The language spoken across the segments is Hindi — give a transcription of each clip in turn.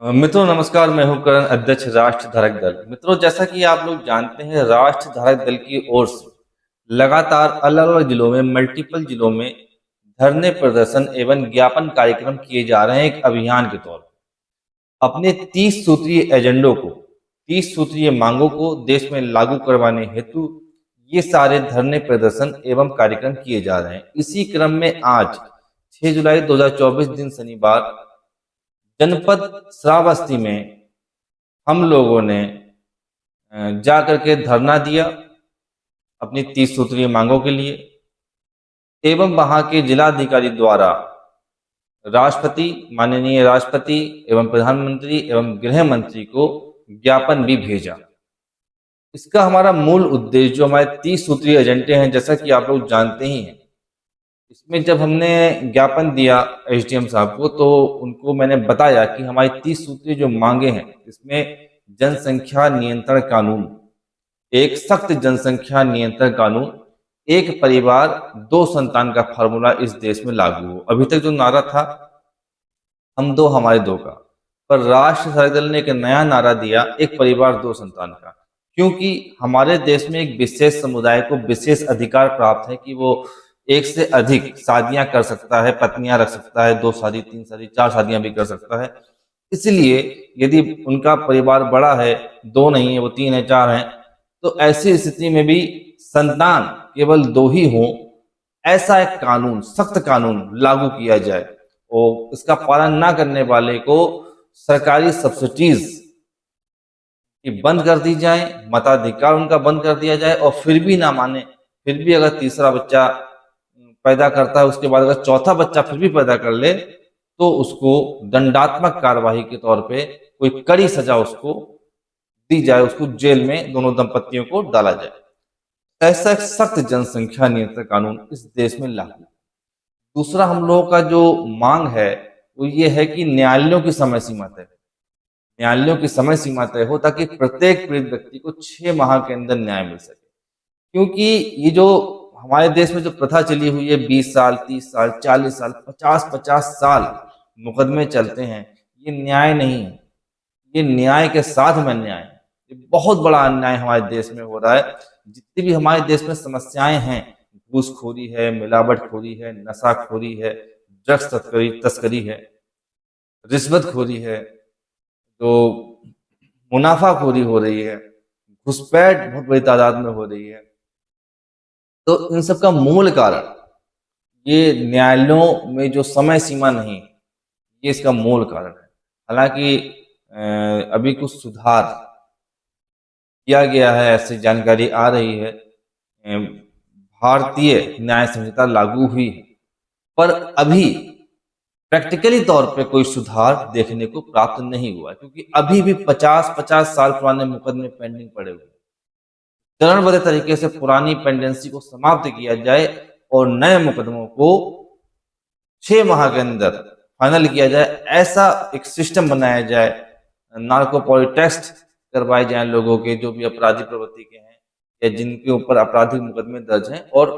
मित्रों नमस्कार। मैं हूं करण, अध्यक्ष राष्ट्र धारक दल। मित्रों, जैसा कि आप लोग जानते हैं, राष्ट्र धारक दल की ओर से लगातार अलग अलग जिलों में मल्टीपल जिलों में धरने प्रदर्शन एवं ज्ञापन कार्यक्रम किए जा रहे हैं। एक अभियान के तौर पर अपने 30 सूत्रीय एजेंडों को, 30 सूत्रीय मांगों को देश में लागू करवाने हेतु ये सारे धरने प्रदर्शन एवं कार्यक्रम किए जा रहे हैं। इसी क्रम में आज 6 जुलाई 2024 दिन शनिवार जनपद श्रावस्ती में हम लोगों ने जा करके धरना दिया अपनी 30 सूत्रीय मांगों के लिए, एवं वहां के जिलाधिकारी द्वारा राष्ट्रपति, माननीय राष्ट्रपति एवं प्रधानमंत्री एवं गृह मंत्री को ज्ञापन भी भेजा। इसका हमारा मूल उद्देश्य, जो हमारे 30 सूत्रीय एजेंडे हैं, जैसा कि आप लोग जानते ही हैं, इसमें जब हमने ज्ञापन दिया एसडीएम साहब को, तो उनको मैंने बताया कि हमारी 30 सूत्रीय जो मांगे हैं, इसमें जनसंख्या नियंत्रण कानून, एक सख्त जनसंख्या नियंत्रण कानून, एक परिवार 2 संतान का फार्मूला इस देश में लागू हो। अभी तक जो नारा था हम दो हमारे दो का, पर राष्ट्र धारक दल ने एक नया नारा दिया, एक परिवार 2 संतान का, क्योंकि हमारे देश में एक विशेष समुदाय को विशेष अधिकार प्राप्त है कि वो एक से अधिक शादियां कर सकता है, पत्नियां रख सकता है, 2 शादी, 3 शादी, 4 शादियां भी कर सकता है। इसलिए यदि उनका परिवार बड़ा है, 2 नहीं है, वो 3 है, 4 है, तो ऐसी स्थिति में भी संतान केवल 2 ही हो, ऐसा एक कानून, सख्त कानून लागू किया जाए और इसका पालन ना करने वाले को सरकारी सब्सिडीज की बंद कर दी जाए, मताधिकार उनका बंद कर दिया जाए, और फिर भी ना माने, फिर भी अगर तीसरा बच्चा पैदा करता है, उसके बाद अगर चौथा बच्चा फिर भी पैदा कर ले, तो उसको दंडात्मक कार्यवाही के तौर पे कोई कड़ी सजा उसको दी जाए, उसको जेल में दोनों दंपतियों को डाला जाए। ऐसा एक सख्त जनसंख्या नियंत्रण कानून इस देश में लागू। दूसरा हम लोगों का जो मांग है वो ये है कि न्यायालयों की समय सीमा तय, न्यायालयों की समय सीमा तय हो, ताकि प्रत्येक पीड़ित व्यक्ति को 6 माह के अंदर न्याय मिल सके। क्योंकि ये जो हमारे देश में जो प्रथा चली हुई है, 20 साल, 30 साल, 40 साल, 50-50 साल मुकदमे चलते हैं, ये न्याय नहीं है, ये न्याय के साथ में अन्याय है। ये बहुत बड़ा अन्याय हमारे देश में हो रहा है। जितनी भी हमारे देश में समस्याएं हैं, घूसखोरी है, मिलावटखोरी है, नशाखोरी है, ड्रग्स तस्करी है, रिश्वतखोरी है, तो मुनाफाखोरी हो रही है, घुसपैठ बहुत बड़ी तादाद में हो रही है, तो इन सब का मूल कारण ये न्यायालयों में जो समय सीमा नहीं, ये इसका मूल कारण है। हालांकि अभी कुछ सुधार किया गया है, ऐसी जानकारी आ रही है, भारतीय न्याय संहिता लागू हुई है, पर अभी प्रैक्टिकली तौर पे कोई सुधार देखने को प्राप्त नहीं हुआ, क्योंकि अभी भी 50-50 साल पुराने मुकदमे पेंडिंग पड़े हुए हैं। चरणबद्ध तरीके से पुरानी पेंडेंसी को समाप्त किया जाए और नए मुकदमों को 6 माह के अंदर फाइनल किया जाए, ऐसा एक सिस्टम बनाया जाए। नार्को टेस्ट करवाए जाए लोगों के, जो भी अपराधी प्रवृत्ति के हैं या जिनके ऊपर आपराधिक मुकदमे दर्ज हैं, और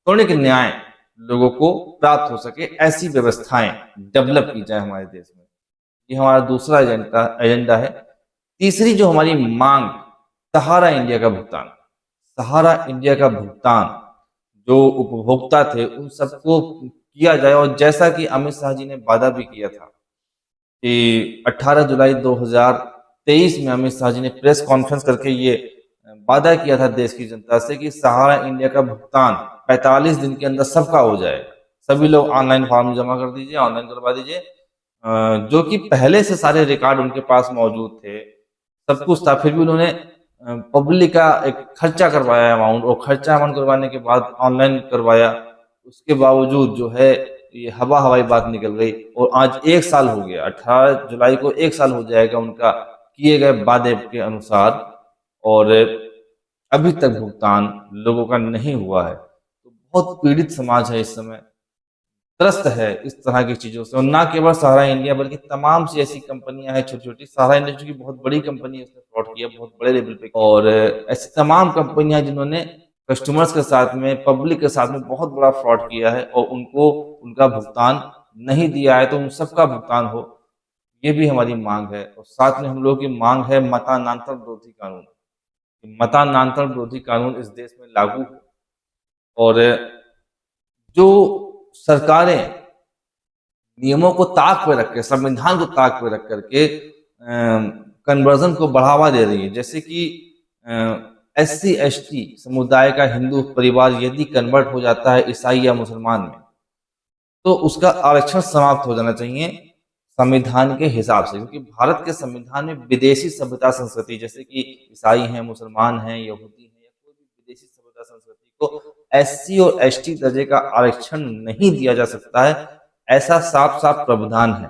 त्वरित न्याय लोगों को प्राप्त हो सके, ऐसी व्यवस्थाएं डेवलप की जाए हमारे देश में। ये हमारा दूसरा एजेंडा है। तीसरी जो हमारी मांग, सहारा इंडिया का भुगतान, सहारा इंडिया का भुगतान जो उपभोक्ता थे उन सबको किया जाए। और जैसा कि अमित शाह जी ने वादा भी किया था कि 18 जुलाई 2023 में अमित शाह जी ने प्रेस कॉन्फ्रेंस करके ये वादा किया था देश की जनता से कि सहारा इंडिया का भुगतान 45 दिन के अंदर सबका हो जाएगा। सभी लोग ऑनलाइन फॉर्म जमा कर दीजिए, ऑनलाइन करवा दीजिए, जो कि पहले से सारे रिकॉर्ड उनके पास मौजूद थे, सब कुछ था, फिर भी उन्होंने पब्लिक का एक खर्चा करवाया अमाउंट, और खर्चा अमाउंट करवाने के बाद ऑनलाइन करवाया, उसके बावजूद जो है ये हवाई बात निकल गई। और आज 1 साल हो गया, 18 जुलाई को 1 साल हो जाएगा उनका किए गए वादे के अनुसार, और अभी तक भुगतान लोगों का नहीं हुआ है। तो बहुत पीड़ित समाज है इस समय, त्रस्त है इस तरह की चीजों से। और ना केवल सहारा इंडिया बल्कि तमाम सी ऐसी कंपनियां हैं छोटी छोटी, सहारा इंडिया की बहुत बड़ी कंपनी है, उसने फ्रॉड किया बहुत बड़े लेवल पे, और ऐसी तमाम कंपनियां जिन्होंने कस्टमर्स के साथ में, पब्लिक के साथ में बहुत बड़ा फ्रॉड किया है और उनको उनका भुगतान नहीं दिया है, तो उन सबका भुगतान हो, ये भी हमारी मांग है। और साथ में हम लोगों की मांग है मतानांतर विरोधी कानून। मतानांतर विरोधी कानून इस देश में लागू हो और जो सरकारें नियमों को ताक पे रख के, संविधान को ताक पे रख करके कन्वर्जन को बढ़ावा दे रही है, जैसे कि SC ST समुदाय का हिंदू परिवार यदि कन्वर्ट हो जाता है ईसाई या मुसलमान में, तो उसका आरक्षण समाप्त हो जाना चाहिए संविधान के हिसाब से, क्योंकि भारत के संविधान में विदेशी सभ्यता संस्कृति, जैसे कि ईसाई हैं, मुसलमान हैं, यहूदी हैं या कोई भी विदेशी सभ्यता संस्कृति को SC और ST दर्जे का आरक्षण नहीं दिया जा सकता है, ऐसा साफ साफ प्रावधान है।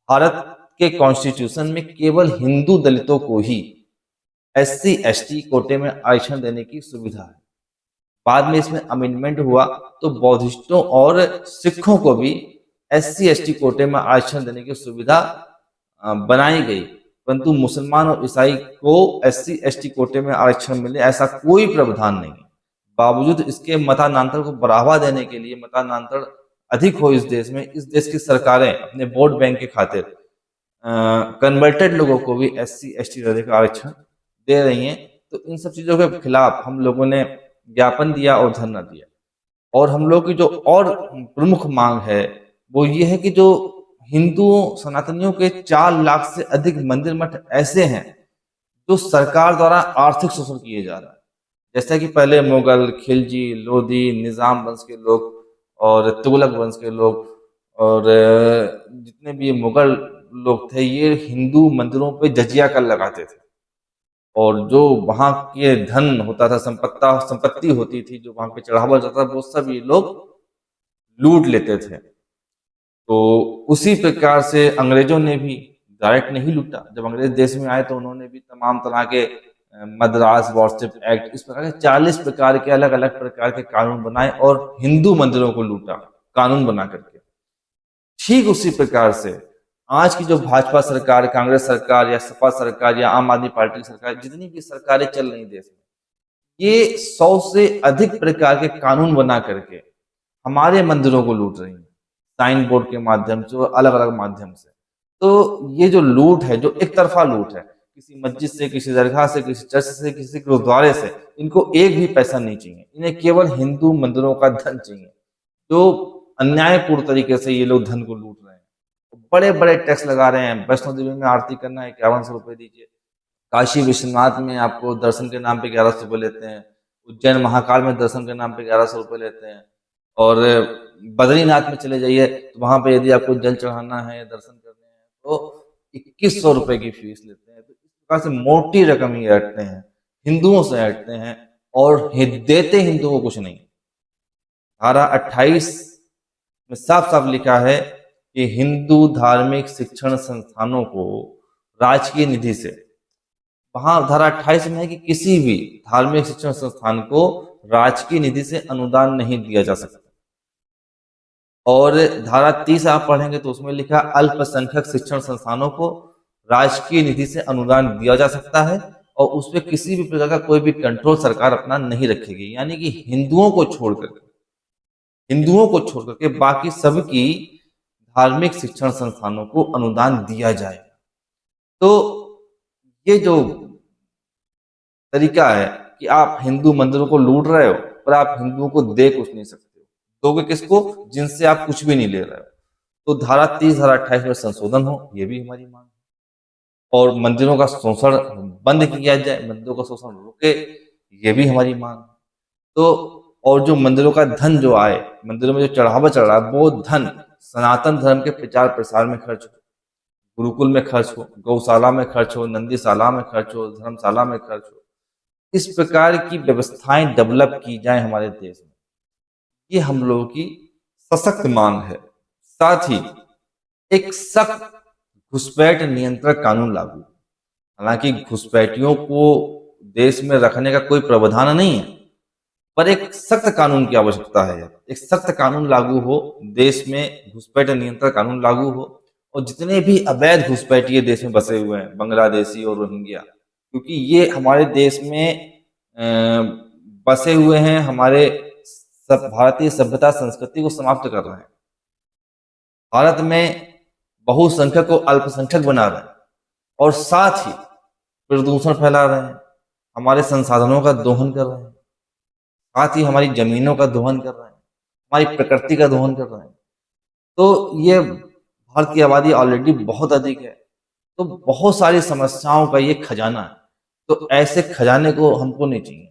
भारत के कॉन्स्टिट्यूशन में केवल हिंदू दलितों को ही SC ST कोटे में आरक्षण देने की सुविधा है। बाद में इसमें अमेंडमेंट हुआ तो बौद्धिस्टों और सिखों को भी SC ST कोटे में आरक्षण देने की सुविधा बनाई गई, परंतु मुसलमान और ईसाई को SC ST कोटे में आरक्षण मिले ऐसा कोई प्रावधान नहीं है। बावजूद इसके मतानांतर को बढ़ावा देने के लिए, मतानांतर अधिक हो इस देश में, इस देश की सरकारें अपने वोट बैंक के खातिर कन्वर्टेड लोगों को भी SC ST दर्जे का आरक्षण दे रही हैं। तो इन सब चीजों के खिलाफ हम लोगों ने ज्ञापन दिया और धरना दिया। और हम लोग की जो और प्रमुख मांग है वो ये है कि जो हिंदुओं सनातनियों के 4 लाख से अधिक मंदिर मठ ऐसे हैं जो सरकार द्वारा आर्थिक शोषण किए जा रहा है, जैसा कि पहले मुगल, खिलजी, लोधी, निजाम वंश के लोग और तुगलक वंश के लोग और जितने भी मुगल लोग थे, ये हिंदू मंदिरों पे जजिया कर लगाते थे और जो वहां के धन होता था, संपत्ति होती थी, जो वहां पे चढ़ावा जाता था, वो सब ये लोग लूट लेते थे। तो उसी प्रकार से अंग्रेजों ने भी डायरेक्ट नहीं लूटा। जब अंग्रेज देश में आए तो उन्होंने भी तमाम तरह के मद्रास वॉरशिप एक्ट, इस प्रकार के 40 प्रकार के अलग अलग प्रकार के कानून बनाए और हिंदू मंदिरों को लूटा कानून बना करके। ठीक उसी प्रकार से आज की जो भाजपा सरकार, कांग्रेस सरकार या सपा सरकार या आम आदमी पार्टी सरकार, जितनी भी सरकारें चल रही देश में, ये 100 से अधिक प्रकार के कानून बना करके हमारे मंदिरों को लूट रही है, साइन बोर्ड के माध्यम से और अलग अलग माध्यम से। तो ये जो लूट है, जो एक तरफा लूट है, किसी मस्जिद से, किसी दरगाह से, किसी चर्च से, किसी गुरुद्वारे से, इनको एक भी पैसा नहीं चाहिए, इन्हें केवल हिंदू मंदिरों का धन चाहिए, जो अन्यायपूर्ण तरीके से ये लोग धन को लूट रहे हैं। बड़े बड़े टैक्स लगा रहे हैं। वैष्णो देवी में आरती करना है 5100 रुपये दीजिए, काशी विश्वनाथ में आपको दर्शन के नाम पे 1100 रुपये लेते हैं, उज्जैन महाकाल में दर्शन के नाम पे 1100 रुपये लेते हैं, और बद्रीनाथ में चले जाइए तो वहां पे यदि आपको जल चढ़ाना है या दर्शन करने हैं तो 2100 रुपये की फीस लेते हैं। तो इस प्रकार से मोटी रकम ही हटते हैं, हिंदुओं से हटते हैं और देते हिंदुओं को कुछ नहीं। धारा 28 में साफ साफ लिखा है कि हिंदू धार्मिक शिक्षण संस्थानों को राजकीय निधि से, वहां धारा 28 में है कि किसी भी धार्मिक शिक्षण संस्थान को राजकीय निधि से अनुदान नहीं दिया जा सकता। और धारा 30 आप पढ़ेंगे तो उसमें लिखा अल्पसंख्यक शिक्षण संस्थानों को राजकीय निधि से अनुदान दिया जा सकता है और उस पर किसी भी प्रकार का कोई भी कंट्रोल सरकार अपना नहीं रखेगी। यानी कि हिंदुओं को छोड़ करके बाकी सबकी धार्मिक शिक्षण संस्थानों को अनुदान दिया जाए। तो ये जो तरीका है कि आप हिंदू मंदिरों को लूट रहे हो पर आप हिंदुओं को दे कुछ नहीं सकते हो, दोगे किसको? जिनसे आप कुछ भी नहीं ले रहे हो। तो धारा 30, धारा 28 में संशोधन हो, ये भी हमारी मांग है। और मंदिरों का शोषण बंद किया जाए, मंदिरों का शोषण रुके, ये भी हमारी मांग है। तो और जो मंदिरों का धन जो आए, मंदिरों में जो चढ़ावा चढ़ रहा है, वो धन सनातन धर्म के प्रचार प्रसार में खर्च हो, गुरुकुल में खर्च हो, गौशाला में खर्च हो, नंदीशाला में खर्च हो, धर्मशाला में खर्च हो। इस प्रकार की व्यवस्थाएं डेवलप की जाए हमारे देश में, ये हम लोगों की सशक्त मांग है। साथ ही एक सख्त घुसपैठ नियंत्रण कानून लागू। हालांकि घुसपैठियों को देश में रखने का कोई प्रावधान नहीं है, पर एक सख्त कानून की आवश्यकता है। एक सख्त कानून लागू हो, देश में घुसपैठ नियंत्रण कानून लागू हो, और जितने भी अवैध घुसपैठिए देश में बसे हुए हैं, बांग्लादेशी और रोहिंग्या, क्योंकि ये हमारे देश में बसे हुए हैं, हमारे भारतीय सभ्यता संस्कृति को समाप्त कर रहे हैं। भारत में बहुसंख्यक को अल्पसंख्यक बना रहे हैं और साथ ही प्रदूषण फैला रहे हैं, हमारे संसाधनों का दोहन कर रहे हैं, साथ ही हमारी जमीनों का दोहन कर रहे हैं, हमारी प्रकृति का दोहन कर रहे हैं। तो ये भारत की आबादी ऑलरेडी बहुत अधिक है, तो बहुत सारी समस्याओं का ये खजाना है। तो ऐसे खजाने को हमको नहीं चाहिए।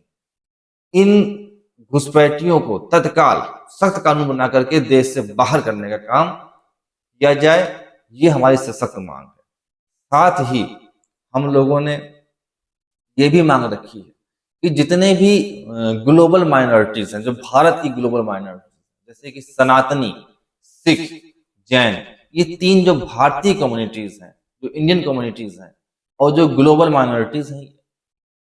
इन घुसपैठियों को तत्काल सख्त कानून बना करके देश से बाहर करने का काम किया जाए, ये हमारी सशक्त मांग है। साथ ही हम लोगों ने ये भी मांग रखी है कि जितने भी ग्लोबल माइनॉरिटीज हैं, जो भारत की ग्लोबल माइनॉरिटीज, जैसे कि सनातनी, सिख, जैन, ये तीन जो भारतीय कम्युनिटीज हैं, जो इंडियन कम्युनिटीज हैं और जो ग्लोबल माइनॉरिटीज हैं,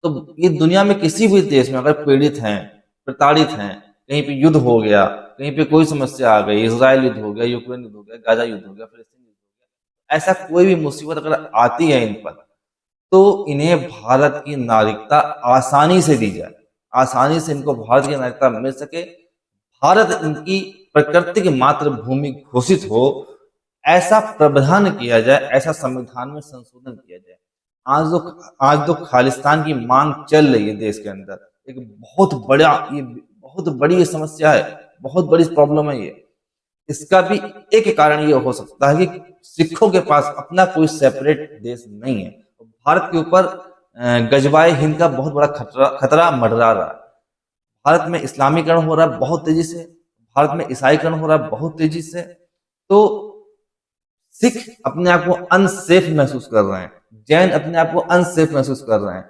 तो ये दुनिया में किसी भी देश में अगर पीड़ित हैं, प्रताड़ित हैं, कहीं पे युद्ध हो गया, कहीं पे कोई समस्या आ गई, इजराइल युद्ध हो गया, यूक्रेन युद्ध हो गया, गाजा युद्ध हो गया, फिलिस्तीन युद्ध हो गया, ऐसा कोई भी मुसीबत अगर आती है इन पर, तो इन्हें भारत की नागरिकता आसानी से दी जाए, आसानी से इनको भारत की नागरिकता मिल सके, भारत इनकी प्राकृतिक मातृभूमि घोषित हो, ऐसा प्रावधान किया जाए, ऐसा संविधान में संशोधन किया जाए। आज जो खालिस्तान की मांग चल रही है देश के अंदर, एक बहुत बड़ी समस्या है, बहुत बड़ी प्रॉब्लम है ये। इसका भी एक कारण ये हो सकता है कि सिखों के पास अपना कोई सेपरेट देश नहीं है। भारत के ऊपर गजबाए हिंद का बहुत बड़ा खतरा मंडरा रहा है। भारत में इस्लामीकरण हो रहा है बहुत तेजी से, भारत में ईसाईकरण हो रहा है बहुत तेजी से। तो सिख अपने आप को अनसेफ महसूस कर रहे हैं, जैन अपने आप को अनसेफ महसूस कर रहे हैं,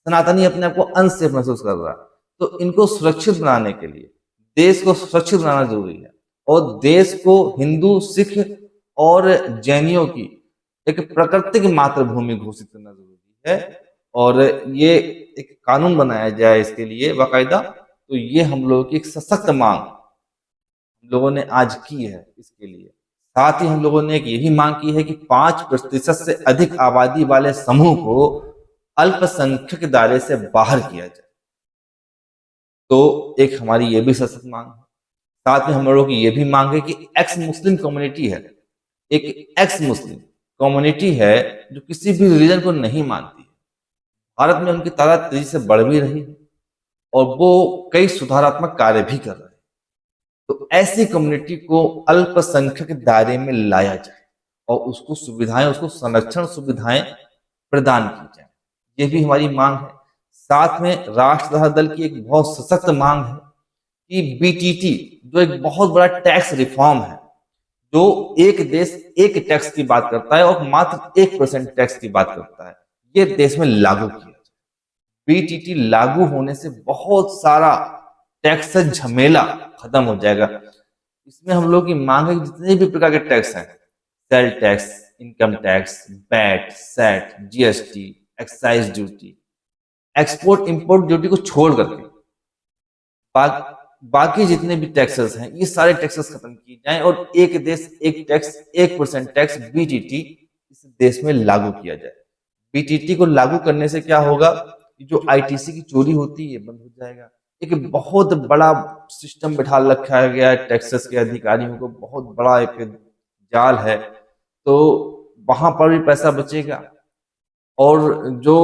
सनातनी अपने आप को अनसेफ महसूस कर रहा है। तो इनको सुरक्षित बनाने के लिए, देश को सुरक्षित बनाना जरूरी है और देश को हिंदू, सिख और जैनियों की एक प्राकृतिक मातृभूमि घोषित करना जरूरी है और ये एक कानून बनाया जाए इसके लिए बाकायदा। तो ये हम लोगों की एक सशक्त मांग हम लोगों ने आज की है इसके लिए। साथ ही हम लोगों ने एक यही मांग की है कि 5% से अधिक आबादी वाले समूह को अल्पसंख्यक दायरे से बाहर किया जाए। तो एक हमारी ये भी सशक्त मांग है। साथ में हम लोगों की ये भी मांग है कि एक्स मुस्लिम कम्युनिटी है, एक एक्स मुस्लिम कम्युनिटी है जो किसी भी रिलीजन को नहीं मानती है, भारत में उनकी तादाद तेजी से बढ़ भी रही है और वो कई सुधारात्मक कार्य भी कर रहे हैं। तो ऐसी कम्युनिटी को अल्पसंख्यक दायरे में लाया जाए और उसको सुविधाएं, उसको संरक्षण सुविधाएं प्रदान की जाए, ये भी हमारी मांग है। साथ में राष्ट्रधारक दल की एक बहुत सशक्त मांग है कि बीटीटी जो एक बहुत बड़ा टैक्स रिफॉर्म है, जो एक देश एक टैक्स की बात करता है और मात्र 1% टैक्स की बात करता है, ये देश में लागू किया जाए। बीटीटी लागू होने से बहुत सारा टैक्स से झमेला खत्म हो जाएगा। इसमें हम लोग की मांग है कि जितने भी प्रकार के टैक्स हैं, sale tax, income tax, VAT, SAT, GST, excise duty, export import duty को छोड़ करके बाकी जितने भी टैक्सेस हैं, ये सारे टैक्सेस खत्म किए जाएं और एक देश एक टैक्स, 1% टैक्स बीटीटी इस देश में लागू किया जाए। बीटीटी को लागू करने से क्या होगा, जो आईटीसी की चोरी होती है ये बंद हो जाएगा। एक बहुत बड़ा सिस्टम बैठा रखा गया है टैक्सेस के अधिकारियों को, बहुत बड़ा एक जाल है, तो वहां पर भी पैसा बचेगा और जो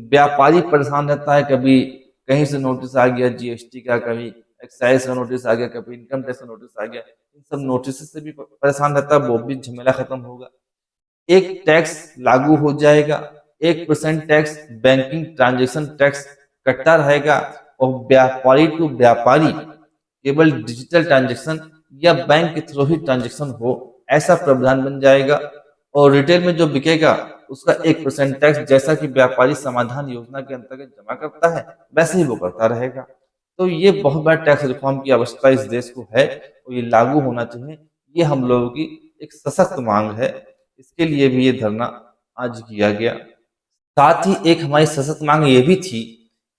व्यापारी परेशान रहता है, कभी कहीं से नोटिस आ गया जीएसटी का, कभी एक्साइज का नोटिस आ गया, कभी इनकम टैक्स का नोटिस आ गया, इन सब नोटिस से भी परेशान रहता है, वो भी झमेला खत्म होगा। एक टैक्स लागू हो जाएगा, 1% टैक्स बैंकिंग ट्रांजेक्शन टैक्स कटता रहेगा और व्यापारी टू व्यापारी केवल डिजिटल ट्रांजेक्शन या बैंक के थ्रू ही ट्रांजेक्शन हो, ऐसा प्रावधान बन जाएगा। और रिटेल में जो बिकेगा उसका 1% टैक्स, जैसा कि व्यापारी समाधान योजना के अंतर्गत जमा करता है वैसे ही वो करता रहेगा। तो ये बहुत बड़ा टैक्स रिफॉर्म की आवश्यकता इस देश को है और ये लागू होना चाहिए। ये हम लोगों की एक सशक्त मांग है, इसके लिए भी ये धरना आज किया गया। साथ ही एक हमारी सशक्त मांग ये भी थी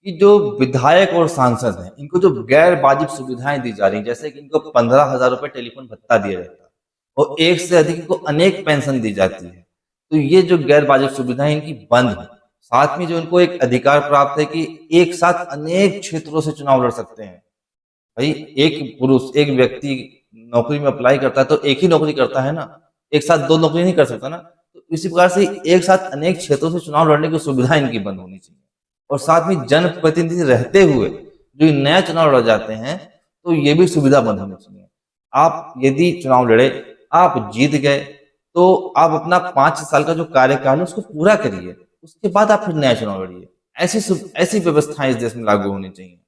कि जो विधायक और सांसद हैं, इनको जो गैर वाजिब सुविधाएं दी जा रही, जैसे कि इनको 15,000 रुपए टेलीफोन भत्ता दिया जाता है और एक से अधिक इनको अनेक पेंशन दी जाती है, तो ये जो गैर वाजिब सुविधाएं इनकी बंद है। साथ में जो इनको एक अधिकार प्राप्त है कि एक साथ अनेक क्षेत्रों से चुनाव लड़ सकते हैं। भाई एक पुरुष, एक व्यक्ति नौकरी में अप्लाई करता है तो एक ही नौकरी करता है ना, एक साथ दो नौकरी नहीं कर सकता ना। तो इसी प्रकार से एक साथ अनेक क्षेत्रों से चुनाव लड़ने की सुविधा इनकी बंद होनी चाहिए। और साथ में जनप्रतिनिधि रहते हुए जो नया चुनाव लड़ जाते हैं, तो ये भी सुविधा बंद होनी चाहिए। आप यदि चुनाव लड़े, आप जीत गए, तो आप अपना 5 साल का जो कार्यकाल है उसको पूरा करिए, उसके बाद आप फिर नया चुनाव लड़िए। ऐसी व्यवस्थाएं इस देश में लागू होनी चाहिए।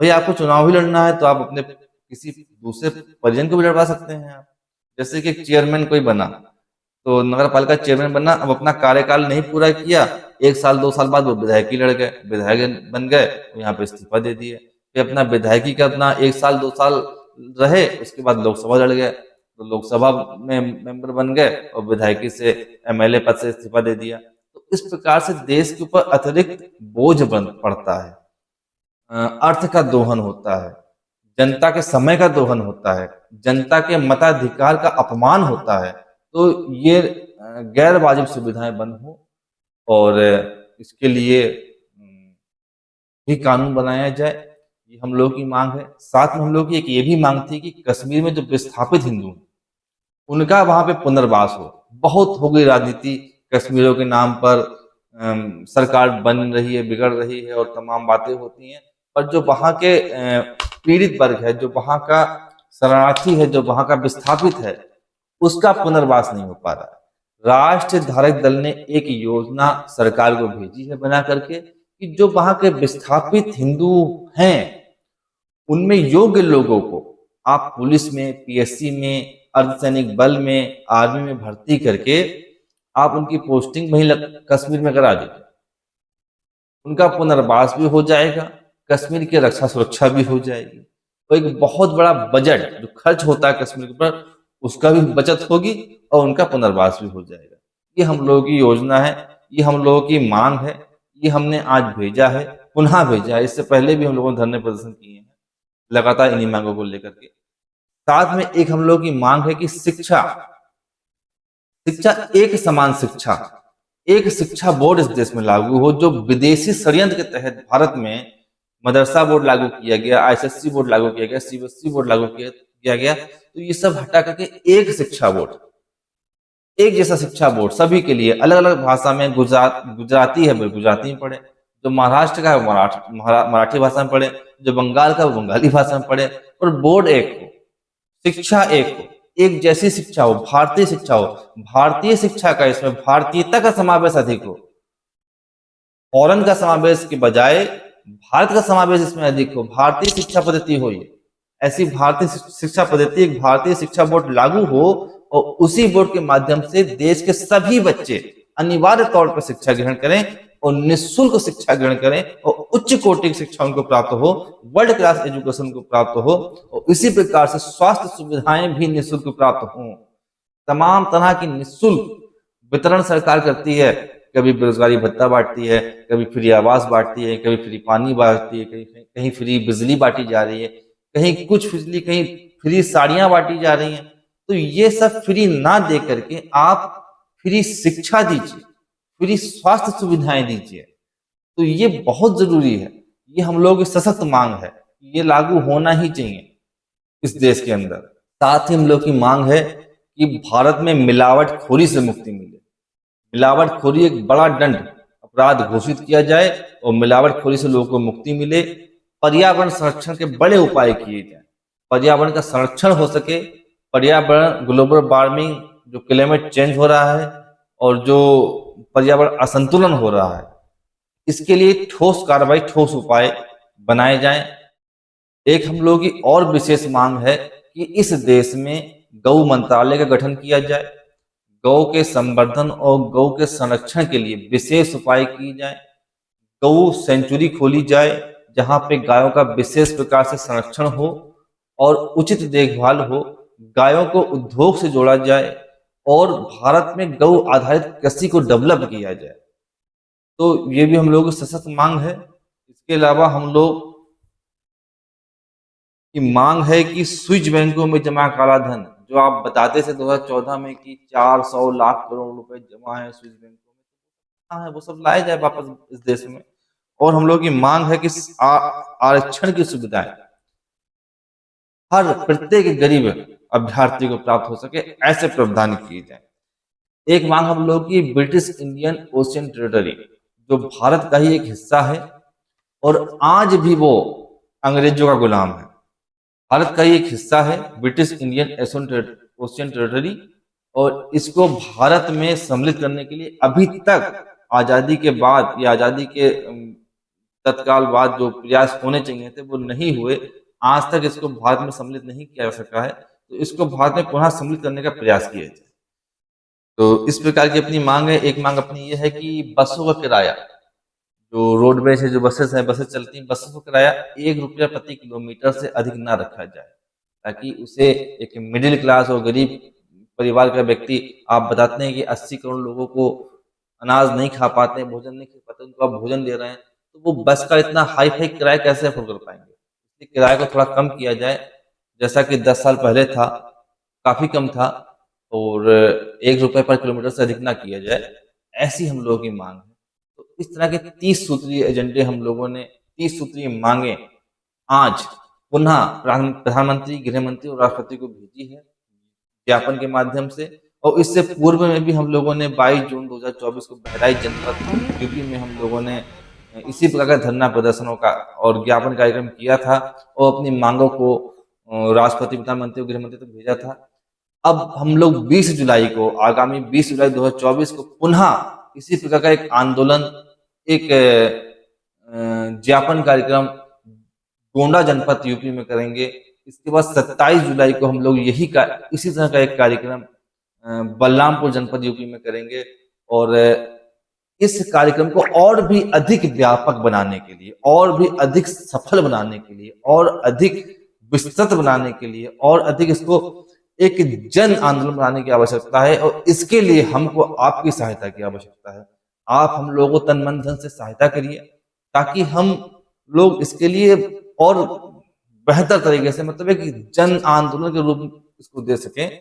भाई आपको चुनाव ही लड़ना है तो आप अपने किसी दूसरे परिजन को भी लड़वा सकते हैं आप। जैसे कि चेयरमैन कोई बना, तो नगर पालिका चेयरमैन बना, अब अपना कार्यकाल नहीं पूरा किया, 1 साल 2 साल बाद वो विधायक ही लड़ गए, विधायक बन गए, यहाँ पे इस्तीफा दे दिए। फिर अपना विधायकी का अपना 1 साल 2 साल रहे, उसके बाद लोकसभा लड़ गए, तो लोकसभा में मेंबर बन गए और विधायकी से एमएलए पद से इस्तीफा दे दिया। तो इस प्रकार से देश के ऊपर अतिरिक्त बोझ बन पड़ता है, अर्थ का दोहन होता है, जनता के समय का दोहन होता है, जनता के मताधिकार का अपमान होता है। तो ये गैर वाजिब सुविधाएं बंद हो और इसके लिए भी कानून बनाया जाए, ये हम लोगों की मांग है। साथ में हम लोग की एक ये भी मांग थी कि कश्मीर में जो विस्थापित हिंदू हैं उनका वहां पे पुनर्वास हो। बहुत हो गई राजनीति कश्मीरों के नाम पर, सरकार बन रही है, बिगड़ रही है और तमाम बातें होती हैं, पर जो वहां के पीड़ित वर्ग है, जो वहां का शरणार्थी है, जो वहां का विस्थापित है, उसका पुनर्वास नहीं हो पा रहा है। राष्ट्र धारक दल ने एक योजना सरकार को भेजी है बना करके कि जो वहां के विस्थापित हिंदू हैं उनमें योग्य लोगों को आप पुलिस में, पीएससी में, अर्धसैनिक बल में, आर्मी में भर्ती करके आप उनकी पोस्टिंग वहीं कश्मीर में करा दीजिए। उनका पुनर्वास भी हो जाएगा, कश्मीर की रक्षा सुरक्षा भी हो जाएगी, तो एक बहुत बड़ा बजट जो खर्च होता है कश्मीर के ऊपर उसका भी बचत होगी और उनका पुनर्वास भी हो जाएगा। ये हम लोगों की योजना है, ये हम लोगों की मांग है, ये हमने आज भेजा है, पुनः भेजा है। इससे पहले भी हम लोगों ने धरने प्रदर्शन किए हैं लगातार इन्हीं मांगों को लेकर के। साथ में एक हम लोगों की मांग है कि शिक्षा एक समान शिक्षा, एक शिक्षा बोर्ड इस देश में लागू हो, जो विदेशी षड्यंत्र के तहत भारत में मदरसा बोर्ड लागू किया गया, आईसीएसई बोर्ड लागू किया गया, सीबीएसई बोर्ड लागू किया गया, तो ये सब हटा करके एक शिक्षा बोर्ड, एक जैसा शिक्षा बोर्ड सभी के लिए, अलग अलग भाषा में, गुजराती है वो गुजराती में पढ़े, जो महाराष्ट्र का है वो मराठी भाषा में पढ़े, जो बंगाल का वो बंगाली भाषा में पढ़े, और बोर्ड एक हो, शिक्षा एक हो, एक जैसी शिक्षा हो, भारतीय शिक्षा हो। भारतीय शिक्षा का इसमें भारतीयता का समावेश अधिक हो, फॉरेन का समावेश के बजाय भारत का समावेश इसमें अधिक हो, भारतीय शिक्षा पद्धति हो। ये ऐसी भारतीय शिक्षा पद्धति, एक भारतीय शिक्षा बोर्ड लागू हो और उसी बोर्ड के माध्यम से देश के सभी बच्चे अनिवार्य तौर पर शिक्षा ग्रहण करें और निःशुल्क शिक्षा ग्रहण करें और उच्च कोटि की शिक्षा उनको प्राप्त हो, वर्ल्ड क्लास एजुकेशन को प्राप्त हो, और इसी प्रकार से स्वास्थ्य सुविधाएं भी निःशुल्क प्राप्त हों। तमाम तरह की निःशुल्क वितरण सरकार करती है, कभी बेरोजगारी भत्ता बांटती है, कभी फ्री आवास बांटती है, कभी फ्री पानी बांटती है, कहीं फ्री बिजली बांटी जा रही है, कहीं कुछ बिजली, कहीं फ्री साड़ियां बांटी जा रही हैं। तो ये सब फ्री ना दे करके आप फ्री शिक्षा दीजिए, फ्री स्वास्थ्य सुविधाएं दीजिए। तो ये बहुत जरूरी है, ये हम लोगों की सशक्त मांग है, ये लागू होना ही चाहिए इस देश के अंदर। साथ ही हम लोग की मांग है कि भारत में मिलावटखोरी से मुक्ति मिले। मिलावटखोरी एक बड़ा दंड अपराध घोषित किया जाए और मिलावटखोरी से लोगों को मुक्ति मिले। पर्यावरण संरक्षण के बड़े उपाय किए जाए, पर्यावरण का संरक्षण हो सके, पर्यावरण, ग्लोबल वार्मिंग, जो क्लाइमेट चेंज हो रहा है और जो पर्यावरण असंतुलन हो रहा है, इसके लिए ठोस कार्रवाई, ठोस उपाय बनाए जाएं। एक हम लोगों की और विशेष मांग है कि इस देश में गौ मंत्रालय का गठन किया जाए, गौ के संवर्धन और गौ के संरक्षण के लिए विशेष उपाय किए जाए, गौ सेंचुरी खोली जाए जहां पे गायों का विशेष प्रकार से संरक्षण हो और उचित देखभाल हो, गायों को उद्योग से जोड़ा जाए और भारत में गौ आधारित कृषि को डेवलप किया जाए। तो ये भी हम लोगों की सशक्त मांग है। इसके अलावा हम लोग की मांग है कि स्विच बैंकों में जमा काला धन, जो आप बताते थे 2014 में कि 400 लाख करोड़ रुपए जमा है स्विच बैंकों में, हाँ है, वो सब लाया जाए वापस इस देश में। और हम लोग की मांग है कि आरक्षण की सुविधाएं हर प्रत्येक गरीब अभ्यर्थियों को प्राप्त हो सके, ऐसे प्रावधान किए जाए। एक मांग हम लोगों की ब्रिटिश इंडियन ओशियन टेरिटरी, जो भारत का ही एक हिस्सा है और आज भी वो अंग्रेजों का गुलाम है। भारत का ही एक हिस्सा है ब्रिटिश इंडियन ओशियन टेरिटरी, और इसको भारत में सम्मिलित करने के लिए अभी तक आजादी के बाद या आजादी के तत्काल बाद जो प्रयास होने चाहिए थे वो नहीं हुए। आज तक इसको भारत में सम्मिलित नहीं किया जा सका है, तो इसको भारत में पुनः सम्मिलित करने का प्रयास किया जाए। तो इस प्रकार की अपनी मांग है। एक मांग अपनी ये है कि बसों का किराया, जो रोडवेज है, जो बसेस हैं, बसेस चलती हैं, बसों का किराया 1 रुपया प्रति किलोमीटर से अधिक ना रखा जाए, ताकि उसे एक मिडिल क्लास और गरीब परिवार का व्यक्ति, आप बताते हैं कि 80 करोड़ लोगों को अनाज नहीं खा पाते हैं, भोजन नहीं खा पाते, उनको आप भोजन दे रहे हैं, तो वो बस का इतना हाई फाई किराया कैसे अफोर्ड कर पाएंगे। इसलिए किराए को थोड़ा कम किया जाए, जैसा कि 10 साल पहले था, काफी कम था, और 1 रुपये पर किलोमीटर से अधिक ना किया जाए, ऐसी हम लोगों की मांग है। तो इस तरह के 30 सूत्रीय एजेंडे हम लोगों ने, 30 सूत्रीय मांगे आज पुनः प्रधानमंत्री, गृह मंत्री और राष्ट्रपति को भेजी है ज्ञापन के माध्यम से। और इससे पूर्व में भी हम लोगों ने 22 जून 2024 को बहराइच जनपद यूपी में हम लोगों ने इसी प्रकार का धरना प्रदर्शनों का और ज्ञापन कार्यक्रम किया था और अपनी मांगों को राष्ट्रपति, प्रधानमंत्री और गृह मंत्री तक भेजा था। अब हम लोग 20 जुलाई को, आगामी 20 जुलाई 2024 को पुनः इसी प्रकार का एक आंदोलन, एक ज्ञापन कार्यक्रम गोंडा जनपद यूपी में करेंगे। इसके बाद 27 जुलाई को हम लोग इसी तरह का एक कार्यक्रम बलरामपुर जनपद यूपी में करेंगे। और इस कार्यक्रम को और भी अधिक व्यापक बनाने के लिए, और भी अधिक सफल बनाने के लिए, और अधिक विस्तृत बनाने के लिए, और अधिक इसको एक जन आंदोलन बनाने की आवश्यकता है। और इसके लिए हमको आपकी सहायता की आवश्यकता है। आप हम लोगों को तन मन धन से सहायता करिए, ताकि हम लोग इसके लिए और बेहतर तरीके से, मतलब एक जन आंदोलन के रूप में इसको दे सकें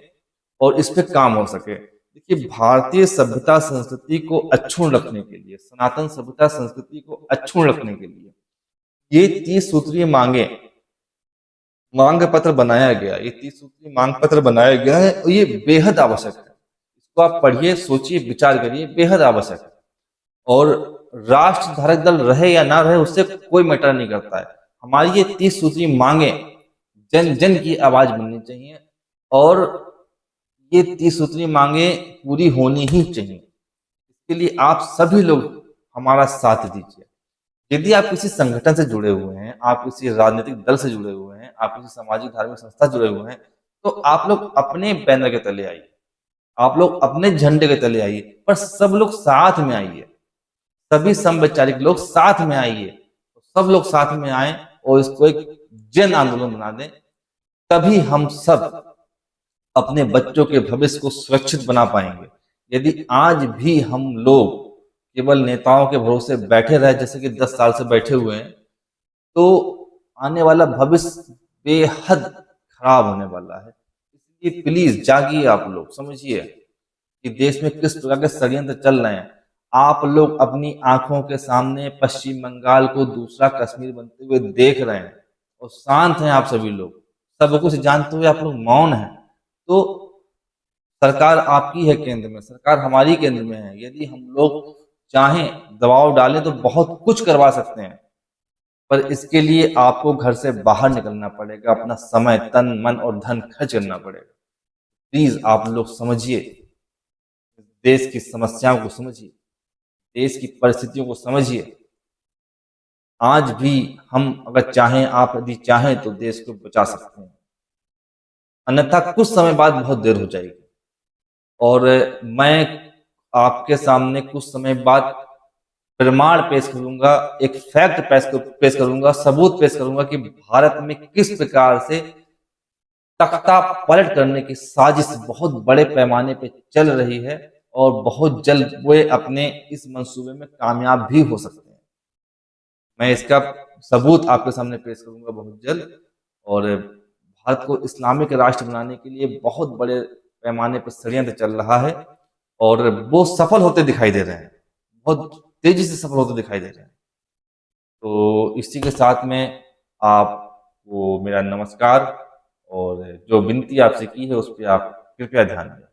और इस पे काम हो सके। देखिए, भारतीय सभ्यता संस्कृति को अक्षुण्ण रखने के लिए, सनातन सभ्यता संस्कृति को अक्षुण्ण रखने के लिए ये 30 सूत्रीय मांग पत्र बनाया गया, ये 30 सूत्रीय मांग पत्र बनाया गया है, और ये बेहद आवश्यक है। इसको आप पढ़िए, सोचिए, विचार करिए, बेहद आवश्यक है। और राष्ट्र धारक दल रहे या ना रहे, उससे कोई मैटर नहीं करता है। हमारी ये 30 सूत्रीय मांगे जन जन की आवाज बननी चाहिए, और ये 30 सूत्रीय मांगे पूरी होनी ही चाहिए। इसके लिए आप सभी लोग हमारा साथ दीजिए। यदि आप किसी संगठन से जुड़े हुए हैं, आप किसी राजनीतिक दल से जुड़े हुए हैं, आप किसी सामाजिक धार्मिक संस्था से जुड़े हुए हैं, तो आप लोग अपने बैनर के तले आइए, आप लोग अपने झंडे के तले आइए, पर सब लोग साथ में आइए, सभी समवैचारिक लोग साथ में आइए, तो सब लोग साथ में आए और इसको एक जन आंदोलन बना दें। तभी हम सब अपने बच्चों के भविष्य को सुरक्षित बना पाएंगे। यदि आज भी हम लोग केवल नेताओं के भरोसे बैठे रहे, जैसे कि 10 साल से बैठे हुए हैं, तो आने वाला भविष्य बेहद खराब होने वाला है। इसलिए प्लीज जागिए, आप लोग समझिए कि देश में किस प्रकार के षड्यंत्र चल रहे हैं। आप लोग अपनी आंखों के सामने पश्चिम बंगाल को दूसरा कश्मीर बनते हुए देख रहे हैं और शांत हैं। आप सभी लोग सब कुछ जानते हुए आप लोग मौन हैं। तो सरकार आपकी है केंद्र में, सरकार हमारी केंद्र में है। यदि हम लोग चाहें, दबाव डालें, तो बहुत कुछ करवा सकते हैं, पर इसके लिए आपको घर से बाहर निकलना पड़ेगा, अपना समय, तन, मन और धन खर्च करना पड़ेगा। प्लीज आप लोग समझिए, देश की समस्याओं को समझिए, देश की परिस्थितियों को समझिए। आज भी हम अगर चाहें, आप यदि चाहें, तो देश को बचा सकते हैं, अन्यथा कुछ समय बाद बहुत देर हो जाएगी। और मैं आपके सामने कुछ समय बाद प्रमाण पेश करूंगा, एक फैक्ट पेश करूंगा, सबूत पेश करूंगा कि भारत में किस प्रकार से तख्ता पलट करने की साजिश बहुत बड़े पैमाने पे चल रही है, और बहुत जल्द वे अपने इस मंसूबे में कामयाब भी हो सकते हैं। मैं इसका सबूत आपके सामने पेश करूंगा बहुत जल्द। और भारत को इस्लामिक राष्ट्र बनाने के लिए बहुत बड़े पैमाने पर षड्यंत्र चल रहा है, और वो सफल होते दिखाई दे रहे हैं, बहुत तेजी से सफल होते दिखाई दे रहे हैं। तो इसी के साथ में आपको मेरा नमस्कार और जो विनती आपसे की है उस पर आप कृपया ध्यान दें।